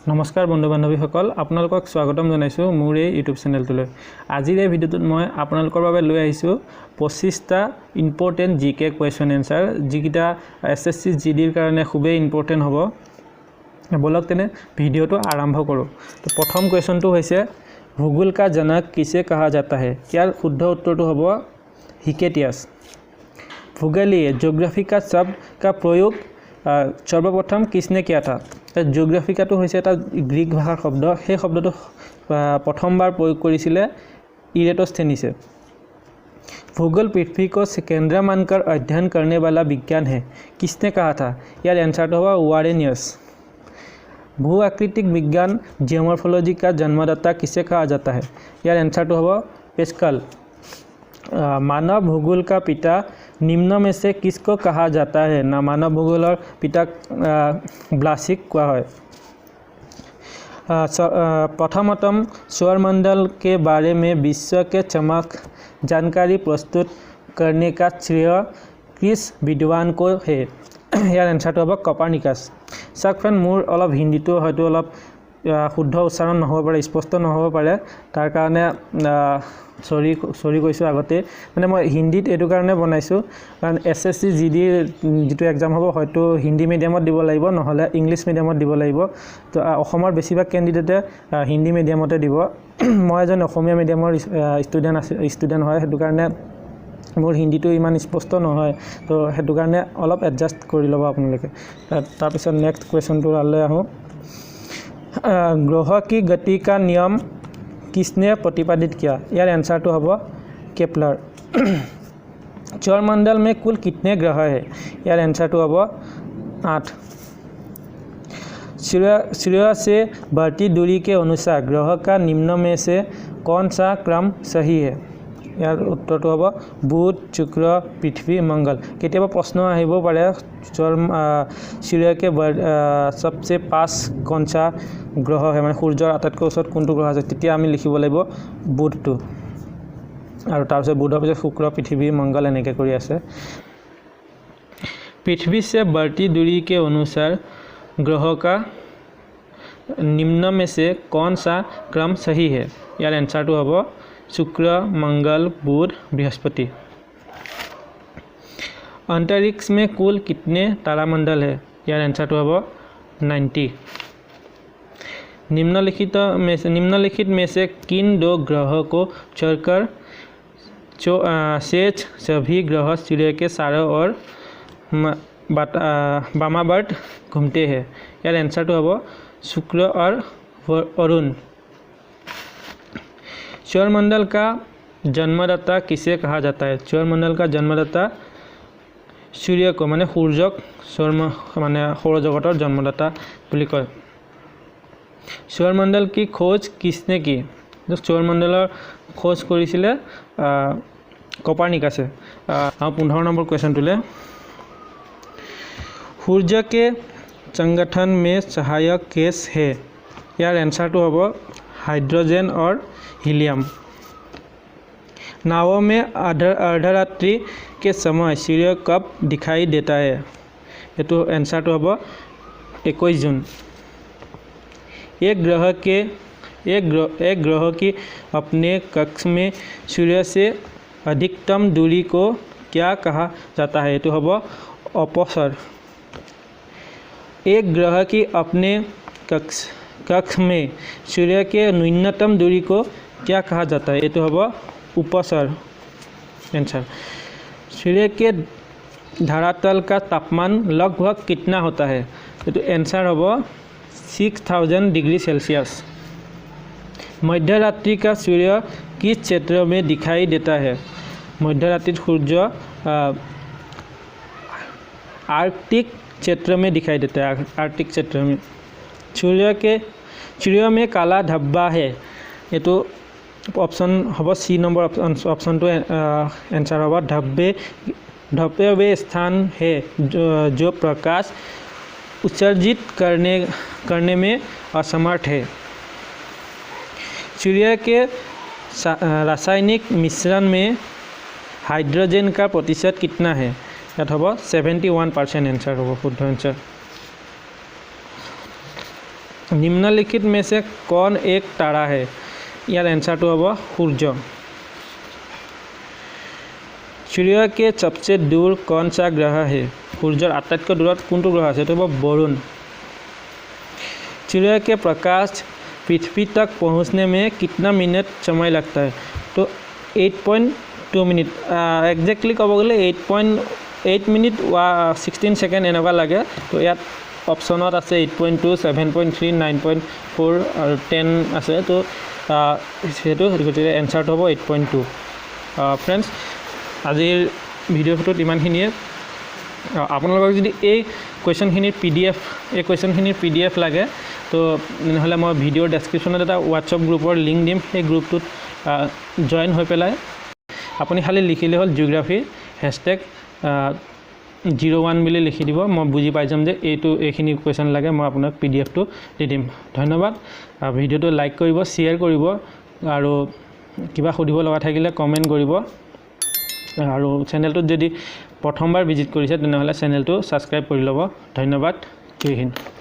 নমস্কাৰ বন্ধু বান্ধৱীসকল আপোনালোকক স্বাগতম জনাইছোঁ মোৰ এই ইউটিউব চেনেলটোলৈ। আজিৰ এই ভিডিঅ'টোত মই আপোনালোকৰ বাবে লৈ আহিছোঁ 25টা ইম্পৰ্টেণ্ট জিকে কুৱেশ্যন এনসাৰ যিকিটা এসএসসি জিডিৰ কাৰণে খুবেই ইম্পৰ্টেণ্ট হ'ব। বলক তেনে ভিডিঅ'টো আৰম্ভ কৰোঁ। তো প্ৰথম কুৱেশ্যনটো হৈছে ভূগোল का जनक किसे कहा जाता है। ইয়াৰ শুদ্ধ উত্তৰটো হ'ব हिकेटियास। भूगोलीय ज्योग्राफी का शब्द का प्रयोग सर्वप्रथम किसने किया था। जियोग्राफी का तो होइसे এটা গ্ৰীক ভাষাৰ শব্দ, সেই শব্দটো প্ৰথমবাৰ প্ৰয়োগ কৰিছিলে ইৰেটোস্থেনিছে। भूगोल पृथ्वी को केंद्र मानकर अध्ययन करने वाला विज्ञान है, किसने कहा था। यार आंसर होगा वारेनियस। भू आकृतिक विज्ञान जियोमॉर्फोलॉजी का जन्मदाता किसे कहा जाता है। यार आंसर होगा पेस्कल। मानव भूगोल का पिता निम्न में से किसको कहा जाता है। ना मानव भूगोलर पिता ब्लासिक क्या है। प्रथमतम सौरमंडल के बारे में विश्व के चमक जानकारी प्रस्तुत करने का श्रेय किस विद्वान को है। यार आंसर होगा कॉपर्निकस। चाक फ्रेंड मोर अलग हिंदी तो हयतो अलग शुद्ध उच्चारण নহব পাৰে, স্পষ্ট নহব পাৰে, তাৰ কাৰণে সৰি কৈছো আগতে। মানে মই হিন্দীত এটো কাৰণে বনাইছো কাৰণ এসএসসি জিডি যেটো এক্সাম হ'ব হয়তো হিন্দী মিডিয়ামত দিব লাগিব নহলে ইংলিশ মিডিয়ামত দিব লাগিব। তো অসমৰ বেছিভাগ ক্যান্ডিডেটে হিন্দী মিডিয়ামতে দিব। মই এজন অসমীয়া মিডিয়ামৰ ষ্টুডেন্ট হয়, হেতু কাৰণে মোৰ হিন্দীটো ইমান স্পষ্ট নহয়, তো হেতু কাৰণে অলপ এডজাস্ট কৰি ল'ব আপোনালোকে। তাৰ পিছত নেক্সট কোৱেশ্চনটো আলৈ আহো। ग्रह की गति का नियम किसने प्रतिपादित किया। यार आंसर तो होगा केपलर। सौरमंडल में कुल कितने ग्रह है। यार आंसर तो होगा 8। सूर्य से बढ़ती दूरी के अनुसार ग्रह का निम्न में से कौन सा क्रम सही है। यार उत्तर तो होगा बुध शुक्र पृथ्वी मंगल। केতিয়াবা प्रश्न আহিব পাৰে सूर्य के सबसे पास कौन सा ग्रह है, মানে সূৰ্যৰ আটাইতকৈ ওচৰত কোনটো গ্ৰহ আছে, তেতিয়া আমি লিখিব লাগিব বুধটো, আৰু তাৰ পিছত বুধৰ পিছত শুক্ৰ পৃথিৱী মংগল এনেকৈ কৰি আছে। पृथ्वी से बढ़ती दूरी के अनुसार ग्रह का निम्न में से कौन सा क्रम सही है। यार आंसर तो होगा शुक्र मंगल बुध बृहस्पति। अंतरिक्ष में कुल कितने तारामंडल है। यार आंसर तो होगा 90। निम्नलिखित में से किन दो ग्रहों को छोड़कर शेष सभी ग्रह सूर्य के चारों ओर वामावर्त घूमते हैं। यार आंसर तो होगा शुक्र और अरुण। सौरमंडल का जन्मदाता किसे कहा जाता है। सौरमंडल का जन्मदाता सूर्य को माने सूर्यक माने सौरजगतर जन्मदाता বুলি কয়। सौरमंडल की खोज किसने की। जो सौरमंडলৰ खोज কৰিছিলে कॉपर्निकसे। 15 नंबर क्वेश्चन टुले। सूर्य के संगठन में सहायक गैस है। यार आंसर तो होगा हाइड्रोजन और हीलियम। नावों में अर्धरात्रि के समय सूर्य कब दिखाई देता है। ये तो आंसर तो होगा 21 जून। एक ग्रह की अपने कक्ष में सूर्य से अधिकतम दूरी को क्या कहा जाता है। ये तो होगा अपोसर। एक ग्रह की अपने कक्ष में सूर्य के न्यूनतम दूरी को क्या कहा जाता है। ये तो होगा उपसर। आंसर सूर्य के धरातल का तापमान लगभग कितना होता है। ये तो आंसर होगा 6000 डिग्री सेल्सियस। मध्यरात्रि का सूर्य किस क्षेत्र में दिखाई देता है। मध्यरात्रि सूर्य आर्कटिक क्षेत्र में दिखाई देता है। आर्कटिक क्षेत्र में सूर्य में काला धब्बा है। ये तो ऑप्शन होगा सी नंबर ऑप्शन तो आंसर होगा धब्बे वे स्थान है जो प्रकाश उत्सर्जित करने में असमर्थ है। सूर्य के रासायनिक मिश्रण में हाइड्रोजन का प्रतिशत कितना है। यात होगा 71%। आंसर होगा शुद्ध आंसर। निम्नलिखित में से कौन एक तारा है यार आंसर तो हम सूर्य सूर्य के सबसे दूर कौन सा ग्रह है सूर्यर आटाइतকৈ दूरत कोनটো ग्रह আছে तो वरुण सूर्य के प्रकाश पृथ्वी तक पहुंचने में कितना मिनट समय लगता है तो 8.2 मिनट एक्जेक्टली कब गले 8.8 मिनट 16 सेकेंड এনেকুৱা লাগে तो ইয়াত অপশনত আছে 8.2 7.3 9.4 और 10 আছে তো সেটো গতিকে এনসাৰটো হ'ব 8.2 फ्रेंड्स আজিৰ ভিডিঅ'টোত ইমানখিনিয়ে আপোনালোকক যদি এই কুৱেশ্যনখিনিৰ PDF লাগে তো নহলে মই ভিডিঅ'ৰ ডেসক্ৰিপচনত এটা WhatsApp গ্ৰুপৰ লিংক দিম সেই গ্ৰুপটোত জয়েন হৈ পেলাই আপুনি খালি লিখিলে হ'ল জিওগ্ৰাফি #01 বুলি লিখি দিব মই বুজি পাই যাম যে এইখিনি কুৱেশ্যন লাগে মই আপোনাক PDF টো দি দিম ধন্যবাদ ভিডিঅ'টো লাইক কৰিব শ্বেয়াৰ কৰিব আৰু কিবা সুধিব লগা থাকিলে কমেন্ট কৰিব আৰু চেনেলটো যদি প্ৰথমবাৰ ভিজিট কৰিছে তেনেহলে চেনেলটো সাবস্ক্ৰাইব কৰি ল'ব ধন্যবাদ জয় হিন্দ